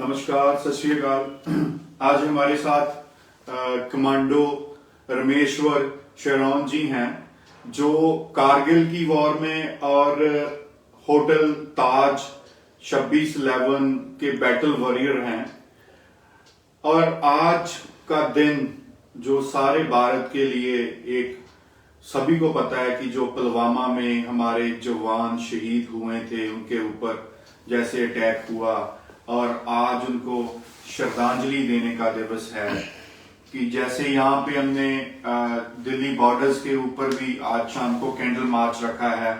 नमस्कार, सत श्री अकाल। आज हमारे साथ कमांडो रमेश्वर शेरौन जी हैं जो कारगिल की वॉर में और होटल ताज 26/11 के बैटल वॉरियर हैं। और आज का दिन जो सारे भारत के लिए एक सभी को पता है कि जो पुलवामा में हमारे जवान शहीद हुए थे, उनके ऊपर जैसे अटैक हुआ और आज उनको श्रद्धांजलि देने का दिवस है। कि जैसे यहाँ पे हमने दिल्ली बॉर्डर्स के ऊपर भी आज शाम को कैंडल मार्च रखा है।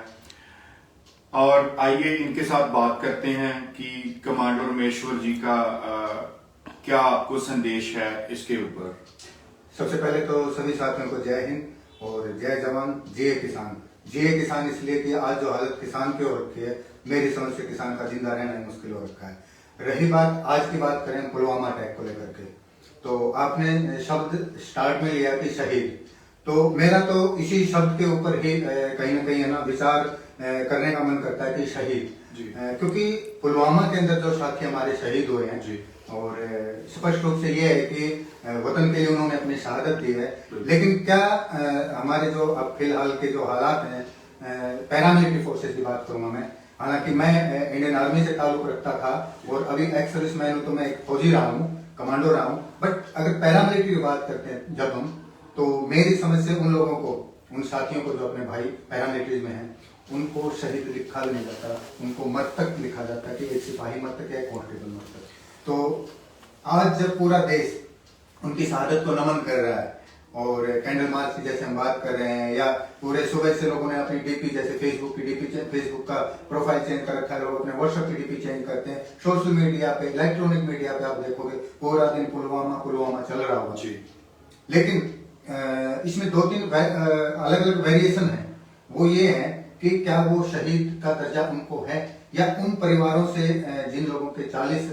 और आइए इनके साथ बात करते हैं कि कमांडो रमेश्वर जी का क्या आपको संदेश है इसके ऊपर। सबसे पहले तो सभी साथियों को जय हिंद और जय जवान जय किसान। जय किसान इसलिए कि आज जो हालत किसान की हो रखी है, मेरी समझ से किसान का जिंदा रहना ही मुश्किल हो रखा है। रही बात आज की बात करें पुलवामा अटैक को लेकर के, तो आपने शब्द स्टार्ट में लिया कि शहीद, तो मेरा तो इसी शब्द के ऊपर ही कहीं ना कहीं है ना विचार करने का मन करता है कि शहीद, क्योंकि पुलवामा के अंदर जो साथी हमारे शहीद हुए हैं जी, और स्पष्ट रूप से ये है कि वतन के लिए उन्होंने अपनी शहादत दी है। लेकिन क्या हमारे जो अब फिलहाल के जो हालात हैं, पैरामिलिट्री फोर्सेस की बात करूंगा मैं, हालांकि मैं इंडियन आर्मी से ताल्लुक रखता था और अभी एक्स सर्विसमैन हूं, तो मैं एक फौजी रहा हूं, कमांडो रहा हूं। बट अगर पैरामिलिट्री की बात करते हैं जब हम, तो मेरी समझ से उन लोगों को, उन साथियों को जो अपने भाई पैरामिलिट्रीज में हैं, उनको शहीद लिखा भी नहीं जाता, उनको मृतक लिखा जाता है कि एक सिपाही मृतक है, एक कांस्टेबल मृतक। तो आज जब पूरा देश उनकी शहादत को नमन कर रहा है और कैंडल मार्च की जैसे हम बात कर रहे हैं, या पूरे सुबह से लोगों ने अपनी डीपी, जैसे फेसबुक की डीपी, फेसबुक का प्रोफाइल चेंज कर रखा है, लोग अपने व्हाट्सएप की डीपी चेंज करते हैं, सोशल मीडिया पे, इलेक्ट्रॉनिक मीडिया पे आप देखोगे पूरा दिन पुलवामा पुलवामा चल रहा होगा जी। लेकिन इसमें 2-3 अलग अलग वेरिएशन है। वो ये है कि क्या वो शहीद का दर्जा उनको है, या उन परिवारों से जिन लोगों के 40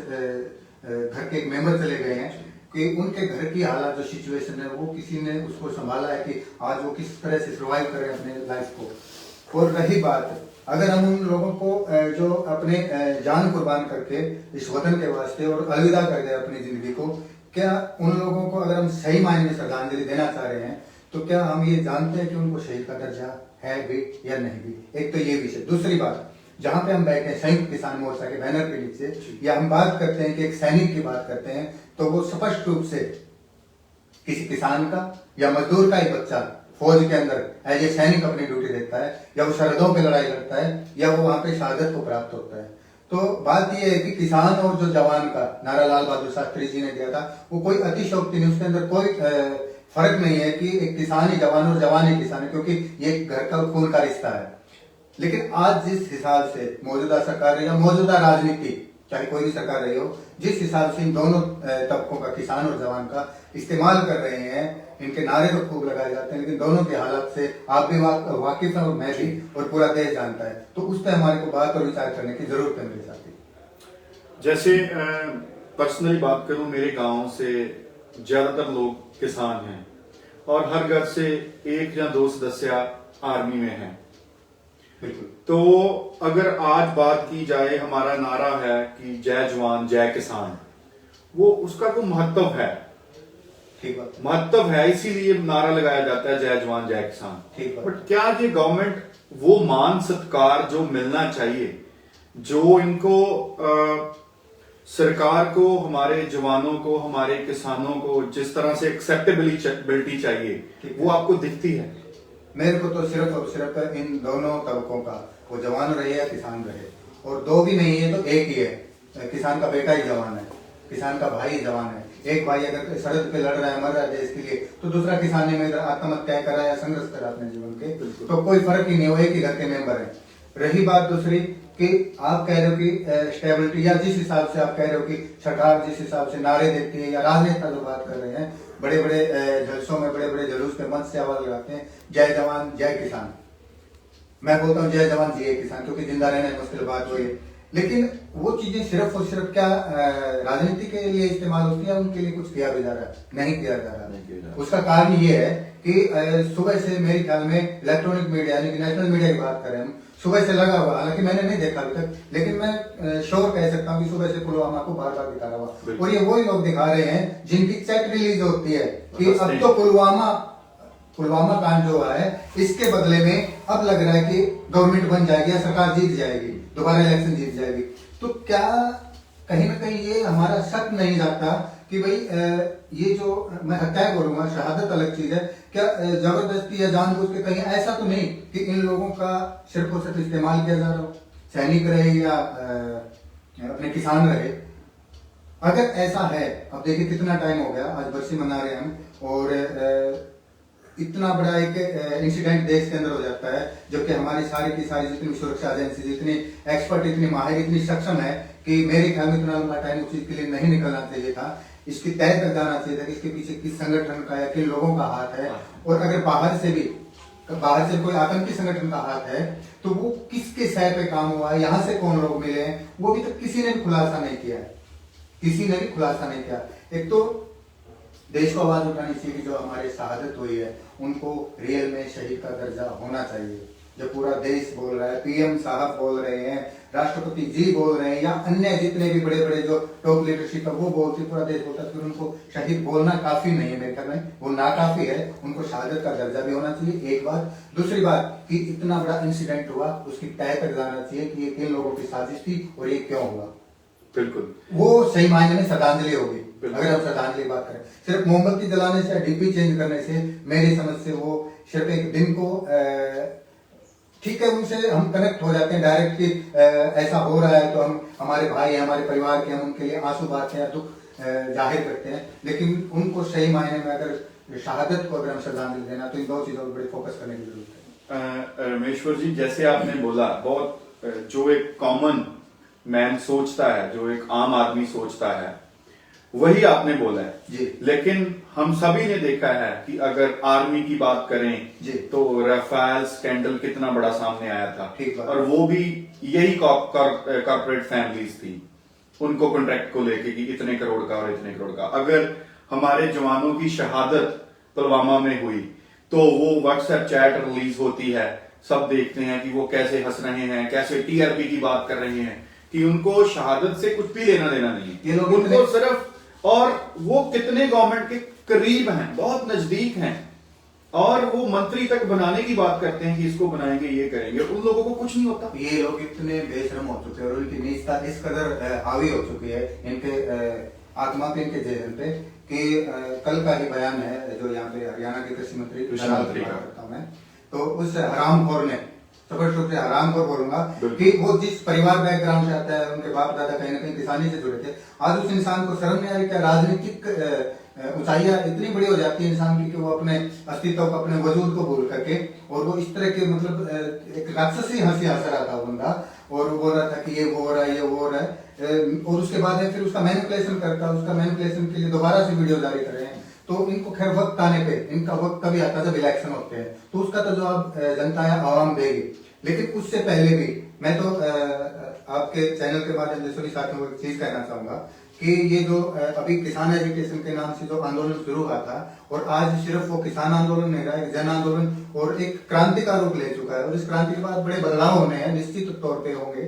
घर के एक मेंबर चले गए हैं, कि उनके घर की हालात जो सिचुएशन है वो किसी ने उसको संभाला है कि आज वो किस तरह से सर्वाइव कर रहे हैं अपने लाइफ को। और रही बात, अगर हम उन लोगों को जो अपने जान कुर्बान करके इस वतन के वास्ते और अलविदा कर गए अपनी जिंदगी को, क्या उन लोगों को अगर हम सही मायने में श्रद्धांजलि देना चाह रहे हैं, तो क्या हम ये जानते हैं कि उनको शहीद का दर्जा है भी या नहीं भी। एक तो ये विषय। दूसरी बात, जहां पे हम बैठे संयुक्त किसान मोर्चा के बैनर के नीचे, या हम बात करते हैं कि एक सैनिक की बात करते हैं, तो वो स्पष्ट रूप से किसी किसान का या मजदूर का ही बच्चा फौज के अंदर एज ए सैनिक अपनी ड्यूटी देता है, या वो सरहदों पे लड़ाई लड़ता है, या वो वहां पे शहादत को प्राप्त होता है। तो बात यह है कि किसान और जो जवान का नारा लाल बहादुर शास्त्री जी ने दिया था, वो कोई अतिशयोक्ति नहीं, उसके अंदर कोई फर्क नहीं है कि एक किसान ही जवान और जवान ही किसान है, क्योंकि ये घर का खून का रिश्ता है। लेकिन आज जिस हिसाब से मौजूदा सरकार या मौजूदा राजनीति, चाहे कोई भी सरकार रही हो, जिस हिसाब से इन दोनों तबकों का, किसान और जवान का इस्तेमाल कर रहे हैं, इनके नारे तो खूब लगाए जाते हैं, लेकिन दोनों के हालात से आप भी वाकिफ हैं और मैं भी, और पूरा देश जानता है। तो उस पर हमारे को बात और विचार करने की जरूरत है मेरे साथी। जैसे पर्सनली बात करूं, मेरे गांव से ज्यादातर लोग किसान हैं और हर घर से 1 या 2 सदस्य आर्मी में हैं। तो अगर आज बात की जाए, हमारा नारा है कि जय जवान जय किसान, वो उसका कोई महत्व है, महत्व है, इसीलिए नारा लगाया जाता है जय जवान जय किसान। बट क्या ये गवर्नमेंट वो मान सत्कार जो मिलना चाहिए, जो इनको सरकार को, हमारे जवानों को, हमारे किसानों को जिस तरह से एक्सेप्टेबिलिटी चाहिए, वो आपको दिखती है? मेरे को तो सिर्फ और सिर्फ इन दोनों तबकों का, वो जवान रहे या किसान रहे, और 2 भी नहीं है तो 1 ही है। किसान का बेटा ही जवान है, किसान का भाई जवान है। एक भाई अगर सरहद पे लड़ रहा है, मर रहा है देश के लिए, तो दूसरा किसान ने में आत्महत्या करा या संघर्ष करा अपने जीवन के, तो कोई फर्क ही नहीं, वो एक ही घर के मेंबर है। रही बात दूसरी कि आप कह रहे हो कि स्टेबिलिटी, या जिस हिसाब से आप कह रहे हो कि सरकार जिस हिसाब से नारे देती है, या राजनेता जो बात कर रहे हैं, बड़े बड़े जलसों में, बड़े बड़े जुलूस के मंच से आवाज लगाते हैं जय जवान जय किसान। मैं बोलता हूँ जय जवान जय किसान, क्योंकि जिंदा रहना मुश्किल बात हुई है। लेकिन वो चीजें सिर्फ और सिर्फ क्या राजनीति के लिए इस्तेमाल होती है, उनके लिए कुछ किया भी जा रहा है? नहीं किया जा रहा। उसका कारण ये है कि सुबह से मेरे ख्याल में इलेक्ट्रॉनिक मीडिया यानी कि नेशनल मीडिया की बात करें हम, सुबह से लगा हुआ, हालांकि मैंने नहीं देखा अभी तक, लेकिन मैं श्योर कह सकता हूँ कि सुबह से पुलवामा को बार बार दिखा रहा हुआ। और ये वही लोग दिखा रहे हैं जिनकी चेक रिलीज होती है कि अब तो पुलवामा कांड जो है इसके बदले में अब लग रहा है कि गवर्नमेंट बन जाएगी या सरकार जीत जाएगी, दोबारा इलेक्शन जीत जाएगी। तो क्या कहीं ना कहीं ये हमारा शक नहीं जाता कि भाई ये जो मैं हत्या बोलूंगा, शहादत अलग चीज है, क्या जबरदस्ती या जानबूझ के कहीं ऐसा तो नहीं कि इन लोगों का सिर्फ और सिर्फ इस्तेमाल किया जा रहा हो, सैनिक रहे या अपने किसान रहे। अगर ऐसा है, अब देखिए कितना टाइम हो गया, आज बरसी मना रहे हैं हम, और इतना बड़ा एक इंसिडेंट देश के अंदर हो जाता है, जबकि हमारी सारी की सारी जितनी सुरक्षा एजेंसी, जितनी एक्सपर्ट, इतनी माहिर, इतनी सक्षम है कि मेरे ख्याल में इतना लंबा टाइम उस चीज के लिए नहीं निकलना चाहिए था। इसकी तय तक जाना चाहिए था कि इसके पीछे किस संगठन का या किन लोगों का हाथ है, और अगर बाहर से कोई आतंकी संगठन का हाथ है तो वो किसके सह पे काम हुआ है, यहाँ से कौन लोग मिले हैं, वो अभी तक किसी ने भी खुलासा नहीं किया है, किसी ने भी खुलासा नहीं किया। एक तो देश को आवाज उठानी चाहिए कि जो हमारे शहादत हुई है उनको रियल में शहीद का दर्जा होना चाहिए। जब पूरा देश बोल रहा है, पीएम साहब बोल रहे हैं, राष्ट्रपति जी बोल रहे हैं, या अन्य जितने भी बड़े बड़े जो टॉप लीडरशिप है वो बोलती, पूरा देश बोलता है, फिर उनको शहीद बोलना काफी नहीं है मेरे ख्याल में, वो नाकाफी है। उनको शहादत का दर्जा भी होना चाहिए, एक बात। दूसरी बात कि इतना बड़ा इंसिडेंट हुआ, उसकी तय तक जाना चाहिए कि ये किन लोगों की साजिश थी और ये क्यों हुआ। बिल्कुल, वो सही मायने में श्रद्धांजलि होगी। अगर हम श्रद्धांजलि बात करें, सिर्फ मोमबत्ती जलाने से, डीपी चेंज करने से, मेरी समझ से वो सिर्फ एक दिन को ठीक है, उनसे हम कनेक्ट हो जाते हैं डायरेक्ट कि ऐसा हो रहा है तो हम, हमारे भाई हैं, हमारे परिवार के, हम उनके लिए आंसू बहाते हैं, दुख जाहिर करते हैं। लेकिन उनको सही मायने में अगर शहादत को अगर हम श्रद्धांजलि देना, तो इन दो चीजों पर बड़ी फोकस करने की जरूरत है। रमेश्वर जी, जैसे आपने बोला, बहुत जो एक कॉमन मैन सोचता है, जो एक आम आदमी सोचता है, वही आपने बोला है जी। लेकिन हम सभी ने देखा है कि अगर आर्मी की बात करें जी, तो राफेल स्कैंडल कितना बड़ा सामने आया था, ठीक बात। और वो भी यही कॉर्पोरेट फैमिलीज थी, उनको कॉन्ट्रैक्ट को लेके कि इतने करोड़ का और इतने करोड़ का। अगर हमारे जवानों की शहादत पुलवामा में हुई तो वो व्हाट्सएप चैट रिलीज होती है, सब देखते हैं कि वो कैसे हंस रहे हैं, कैसे टीआरपी की बात कर रहे हैं, कि उनको शहादत से कुछ भी लेना देना नहीं है, ये लोग उनको सिर्फ, और वो कितने गवर्नमेंट के करीब हैं, बहुत नजदीक हैं, और वो मंत्री तक बनाने की बात करते हैं कि इसको बनाएंगे, ये करेंगे, उन लोगों को कुछ नहीं होता। ये लोग इतने बेशरम हो चुके हैं और उनकी नीचता इस कदर हावी हो चुकी है इनके आत्मा पे, इनके जेहन पे, कि कल का ही बयान है जो यहाँ पे हरियाणा के कृषि मंत्री करता हूँ मैं, तो उस हरामखोर ने, स्पष्ट रूप से हरामखोर बोलूंगा, कि वो जिस परिवार बैकग्राउंड से आता है, उनके बाप दादा कहीं ना कहीं किसानी से जुड़े थे, आज उस इंसान को शर्म नहीं आ रही क्या? राजनीतिक ऊंचाइयां इतनी बड़ी हो जाती है इंसान की कि वो अपने अस्तित्व को, अपने वजूद को भूल करके, और वो इस तरह के मतलब एक राक्षसी हंसी हंस रहा था बंदा, और वो बोल रहा था कि ये वो हो रहा है, ये वो हो रहा है, और उसके बाद में फिर उसका मैनिपुलेशन करता है, उसका मैनिपुलेशन के लिए दोबारा से वीडियो जारी कर रहे हैं। तो इनको खैर वक्त आने पे, इनका वक्त कभी आता है जब इलेक्शन होते हैं, तो उसका तो जवाब जनता या आवाम देगी। लेकिन उससे पहले भी मैं तो आपके चैनल के माध्यम से सभी साथियों को एक चीज कहना चाहूंगा कि ये जो अभी किसान एजुकेशन के नाम से जो आंदोलन शुरू हुआ था, और आज सिर्फ वो किसान आंदोलन नहीं रहा, एक जन आंदोलन और एक क्रांति का रूप ले चुका है, और इस क्रांति के बाद बड़े बदलाव होने हैं, निश्चित तौर पे होंगे।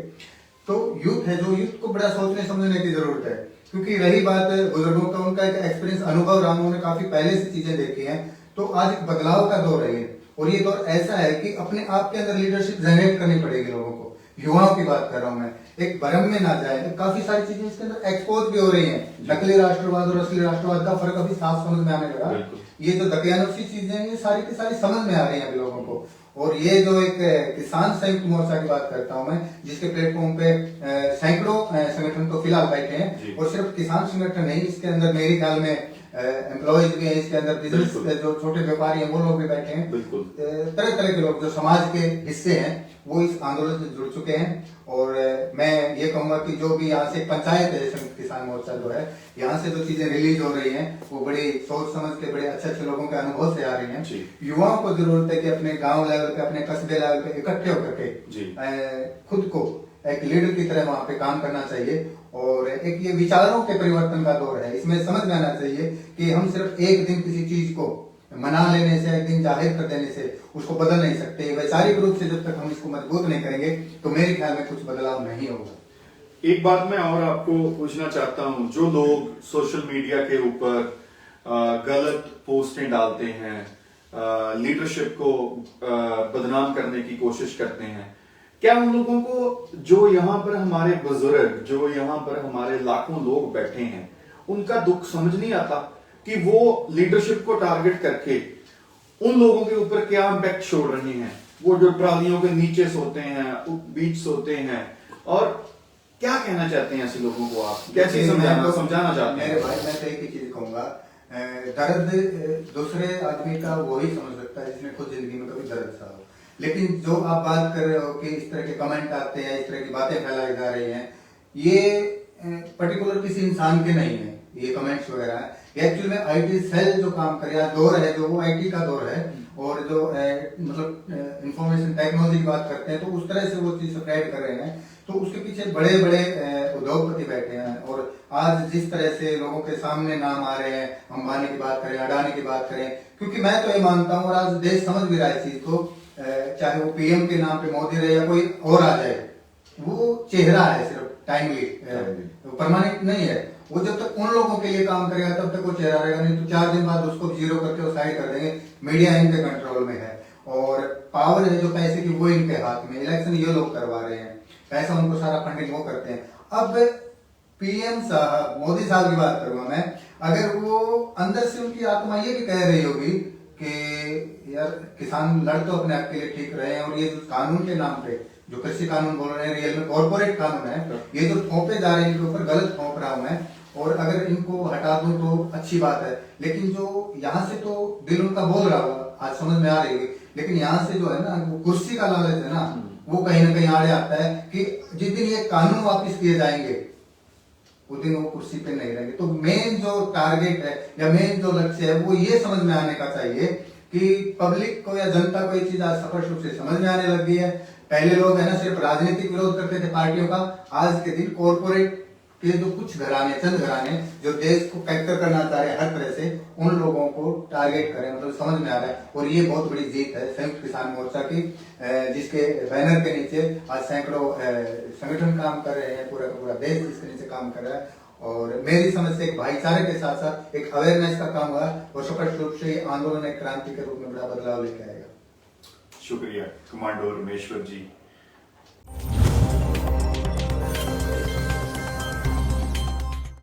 तो यूथ है, जो यूथ को बड़ा सोचने समझने की जरूरत है, क्योंकि रही बात बुजुर्गों का, उनका एक एक्सपीरियंस, अनुभव रहा, उन्होंने काफी पहले से चीजें देखी हैं, तो आज एक बदलाव का दौर है, और ये दौर ऐसा है कि अपने आप के अंदर लीडरशिप जनरेट करनी पड़ेगी लोगों को। युवाओं की बात कर रहा हूं मैं, एक भ्रम में ना जाए, काफी सारी चीजें इसके अंदर एक्सपोज भी हो रही हैं। नकली राष्ट्रवाद और असली राष्ट्रवाद का फर्क अभी साफ समझ में आने लगा। ये जो दकियानुसी चीजें हैं, ये सारी की सारी समझ में आ रही हैं अभी लोगों को। और ये जो एक किसान संयुक्त मोर्चा की बात करता हूं मैं, जिसके प्लेटफॉर्म पे सैकड़ों संगठन तो फिलहाल बैठे हैं, और सिर्फ किसान संगठन नहीं, इसके अंदर मेरे ख्याल में एम्प्लॉयज भी हैं, इसके अंदर बिजनेस जो छोटे व्यापारी हैं वो लोग भी बैठे हैं, तरह तरह के लोग जो समाज के हिस्से हैं वो इस आंदोलन से जुड़ चुके हैं। और मैं ये कहूंगा कि जो भी यहाँ से पंचायत है, संयुक्त किसान मोर्चा जो है, यहाँ से जो चीजें रिलीज हो रही हैं वो बड़ी सोच समझ के, बड़े अच्छे अच्छे लोगों के अनुभव से आ रही हैं। युवाओं को जरूरत है कि अपने गांव लेवल पे, अपने कस्बे लेवल पे इकट्ठे होकर के खुद को एक लीडर की तरह वहां पे काम करना चाहिए। और एक ये विचारों के परिवर्तन का दौर है, इसमें समझ में आना चाहिए कि हम सिर्फ एक दिन किसी चीज को मना लेने से, एक दिन जाहिर कर देने से उसको बदल नहीं सकते। वैचारिक रूप से जब तक हम इसको मजबूत नहीं करेंगे तो मेरे ख्याल में कुछ बदलाव नहीं होगा। एक बात मैं और आपको पूछना चाहता हूं, जो लोग सोशल मीडिया के ऊपर गलत पोस्टें डालते हैं, लीडरशिप को बदनाम करने की कोशिश करते हैं, क्या उन लोगों को, जो यहाँ पर हमारे बुजुर्ग, जो यहाँ पर हमारे लाखों लोग बैठे हैं, उनका दुख समझ नहीं आता कि वो लीडरशिप को टारगेट करके उन लोगों के ऊपर क्या इम्पैक्ट छोड़ रहे हैं? वो जो ट्रालियों के नीचे सोते हैं, बीच सोते हैं, और क्या कहना चाहते हैं ऐसे लोगों को? आप कैसे समझाना चाहते हैं? मेरे भाई, मैं तो एक ही चीज कहूंगा, दर्द दूसरे आदमी का वो ही समझ सकता है जिसने खुद जिंदगी में कभी दर्द सहा हो। लेकिन जो आप बात कर रहे हो कि इस तरह के कमेंट आते हैं, इस तरह की बातें फैलाई जा रही हैं, ये पर्टिकुलर किसी इंसान के नहीं है, ये कमेंट्स वगैरह है। एक्चुअली में आईटी सेल जो काम कर रहा है, दौर है जो, वो आईटी का दौर है, और जो मतलब इंफॉर्मेशन टेक्नोलॉजी की बात करते हैं तो उस तरह से वो चीज स्प्रेड कर रहे हैं। तो उसके पीछे बड़े बड़े उद्योगपति बैठे हैं, और आज जिस तरह से लोगों के सामने नाम आ रहे हैं, अंबानी की बात करें, अडानी की बात करें, क्योंकि मैं तो ये मानता हूँ, और आज देश समझ भी रहा है इस चीज को, चाहे वो पीएम के नाम पे मोदी रहे या कोई और आ जाए, वो चेहरा है सिर्फ टाइमली, परमानेंट नहीं है। वो जब तक उन लोगों के लिए काम करेगा तब तक वो चेहरा रहेगा, नहीं तो 4 दिन बाद उसको जीरो करके वो साइड कर देंगे। मीडिया इनके कंट्रोल में है, और पावर है जो पैसे की वो इनके हाथ में। इलेक्शन ये लोग करवा रहे हैं, पैसा उनको सारा फंडिंग वो करते हैं। अब पीएम साहब, मोदी साहब की बात करूंगा मैं, अगर वो अंदर से उनकी आत्मा ये भी कह रही होगी कि यार किसान लड़ तो अपने हक के लिए ठीक रहे हैं, और ये जो कानून के नाम पे जो कृषि कानून बोल रहे हैं, रियल में कॉर्पोरेट कानून है, ये जो थोपे जा रहे हैं इनके ऊपर, गलत थोप रहा हूं मैं, और अगर इनको हटा दूं तो अच्छी बात है। लेकिन जो यहाँ से तो दिल उनका बोल रहा होगा, आज समझ में आ रही है, लेकिन यहाँ से जो है ना, वो कुर्सी का लालच है ना, वो कहीं ना कहीं आड़े आता है कि जिस दिन ये कानून वापस किए जाएंगे उस दिन वो कुर्सी पे नहीं रहेंगे। तो मेन जो टारगेट है या मेन जो लक्ष्य है वो ये समझ में आने का चाहिए कि पब्लिक को या जनता को ये चीज आज स्पष्ट रूप से समझ में आने लग गई है। पहले लोग है ना सिर्फ राजनीतिक विरोध करते थे पार्टियों का, आज के दिन कॉर्पोरेट के जो कुछ घराने, चंद घराने जो देश को कैप्चर करना चाह रहे हैं हर तरह से, उन लोगों को टारगेट करें, मतलब समझ में आ रहा है। और ये बहुत बड़ी जीत है संयुक्त किसान मोर्चा की, जिसके बैनर के नीचे आज सैकड़ों संगठन काम कर रहे हैं, पूरा का पूरा देश जिसके नीचे काम कर रहा है। और मेरी समझ से एक भाईचारे के साथ साथ एक अवेयरनेस का काम हुआ, और स्पष्ट रूप से आंदोलन एक क्रांति के रूप में बड़ा बदलाव लेके आएगा। शुक्रिया कमांडो रमेश्वर जी।